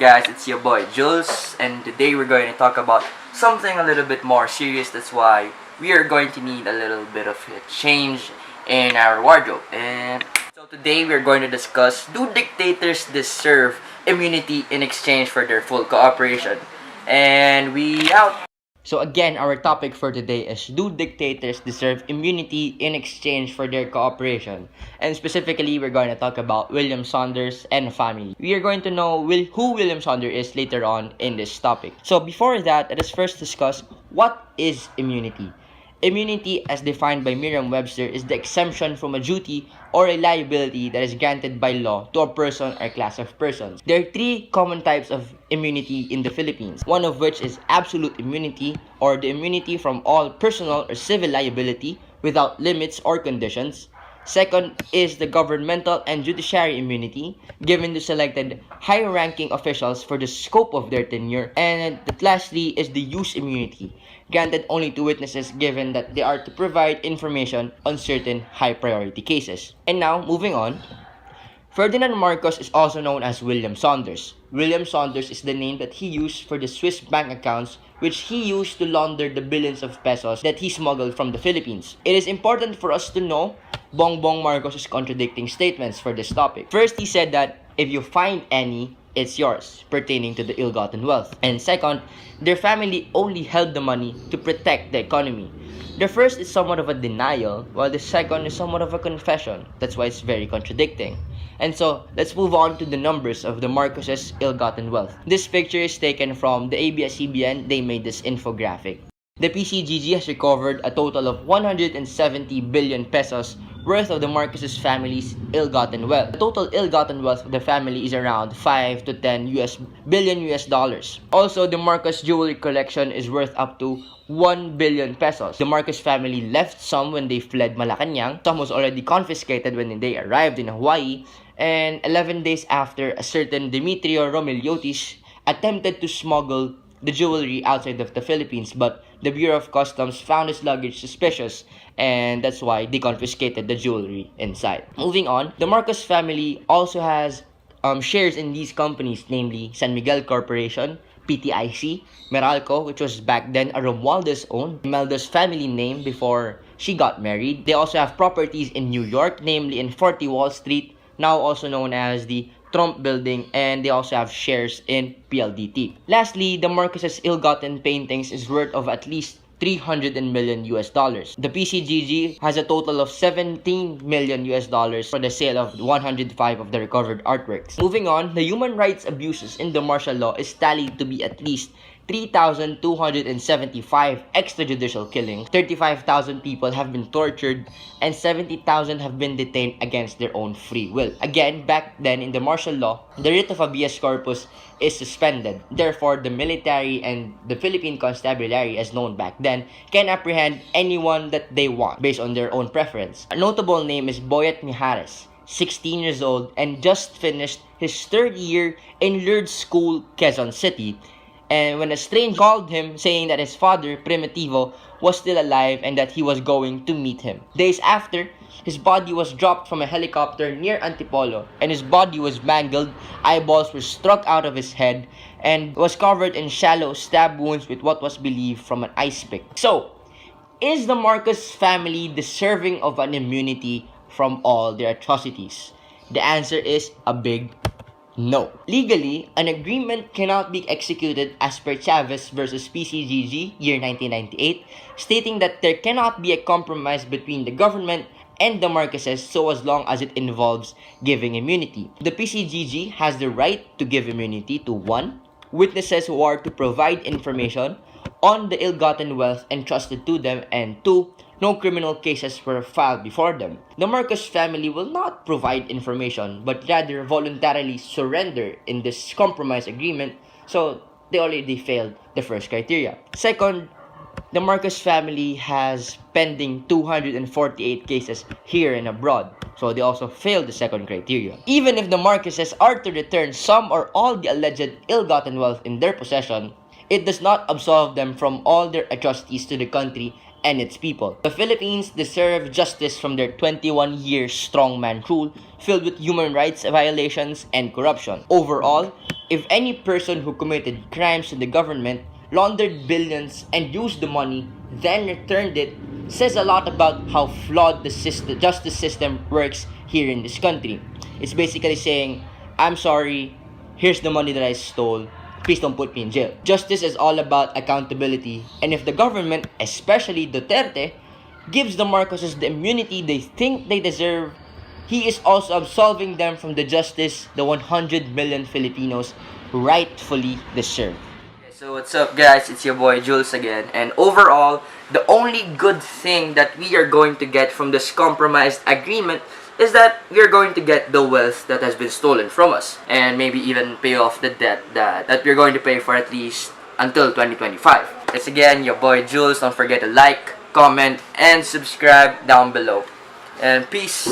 guys, it's your boy Jules, and today we're going to talk about something a little bit more serious. That's why we are going to need a little bit of a change in our wardrobe. And so today we're going to discuss, do dictators deserve immunity in exchange for their full cooperation? And we out. So again, our topic for today is, do dictators deserve immunity in exchange for their cooperation? And specifically, we're going to talk about William Saunders and family. We are going to know who William Saunders is later on in this topic. So before that, let us first discuss what is immunity. Immunity, as defined by Merriam-Webster, is the exemption from a duty or a liability that is granted by law to a person or class of persons. There are three common types of immunity in the Philippines, one of which is absolute immunity, or the immunity from all personal or civil liability without limits or conditions. Second is the governmental and judiciary immunity, given to selected high-ranking officials for the scope of their tenure. And lastly is the use immunity, granted only to witnesses given that they are to provide information on certain high-priority cases. And now, moving on, Ferdinand Marcos is also known as William Saunders. William Saunders is the name that he used for the Swiss bank accounts which he used to launder the billions of pesos that he smuggled from the Philippines. It is important for us to know Bongbong Marcos' contradicting statements for this topic. First, he said that if you find any, it's yours, pertaining to the ill-gotten wealth. And second, their family only held the money to protect the economy. The first is somewhat of a denial, while the second is somewhat of a confession. That's why it's very contradicting. And so, let's move on to the numbers of the Marcoses' ill-gotten wealth. This picture is taken from the ABS-CBN. They made this infographic. The PCGG has recovered a total of 170 billion pesos worth of the Marcoses family's ill-gotten wealth. The total ill-gotten wealth of the family is around 5 to 10 billion US dollars. Also, the Marcos jewelry collection is worth up to 1 billion pesos. The Marcos family left some when they fled Malacanang. Some was already confiscated when they arrived in Hawaii. And 11 days after, a certain Demetrio Romeliotis attempted to smuggle the jewelry outside of the Philippines, but the Bureau of Customs found his luggage suspicious, and that's why they confiscated the jewelry inside. Moving on, the Marcos family also has shares in these companies, namely San Miguel Corporation, PTIC, Meralco, which was back then a Romualdez owned, Imelda's family name before she got married. They also have properties in New York, namely in 40 Wall Street, now also known as the Trump Building, and they also have shares in PLDT. Lastly, the Marcoses' ill-gotten paintings is worth of at least 300 million US dollars. The PCGG has a total of 17 million US dollars for the sale of 105 of the recovered artworks. Moving on, the human rights abuses in the martial law is tallied to be at least 3,275 extrajudicial killings, 35,000 people have been tortured, and 70,000 have been detained against their own free will. Again, back then in the martial law, the writ of habeas corpus is suspended. Therefore, the military and the Philippine Constabulary, as known back then, can apprehend anyone that they want based on their own preference. A notable name is Boyet Mijares, 16 years old, and just finished his third year in Lourdes School, Quezon City. And when a stranger called him saying that his father, Primitivo, was still alive and that he was going to meet him. Days after, his body was dropped from a helicopter near Antipolo, and his body was mangled, eyeballs were struck out of his head, and was covered in shallow stab wounds with what was believed from an ice pick. So, is the Marcos family deserving of an immunity from all their atrocities? The answer is a big no. Legally, an agreement cannot be executed as per Chavez versus PCGG, year 1998, stating that there cannot be a compromise between the government and the Marcoses so as long as it involves giving immunity. The PCGG has the right to give immunity to 1. Witnesses who are to provide information on the ill-gotten wealth entrusted to them, and 2. No criminal cases were filed before them. The Marcos family will not provide information, but rather voluntarily surrender in this compromise agreement, so they already failed the first criteria. Second, the Marcos family has pending 248 cases here and abroad, so they also failed the second criteria. Even if the Marcoses are to return some or all the alleged ill-gotten wealth in their possession, it does not absolve them from all their atrocities to the country and its people. The Philippines deserve justice from their 21-year strongman rule filled with human rights violations and corruption. Overall, if any person who committed crimes to the government, laundered billions, and used the money, then returned it, says a lot about how flawed the justice system works here in this country. It's basically saying, I'm sorry, here's the money that I stole, please don't put me in jail. Justice is all about accountability, and if the government, especially Duterte, gives the Marcoses the immunity they think they deserve, he is also absolving them from the justice the 100 million Filipinos rightfully deserve. So what's up guys, it's your boy Jules again, and overall, the only good thing that we are going to get from this compromised agreement is that we are going to get the wealth that has been stolen from us, and maybe even pay off the debt that we're going to pay for at least until 2025. It's again your boy Jules. Don't forget to like, comment, and subscribe down below. And peace.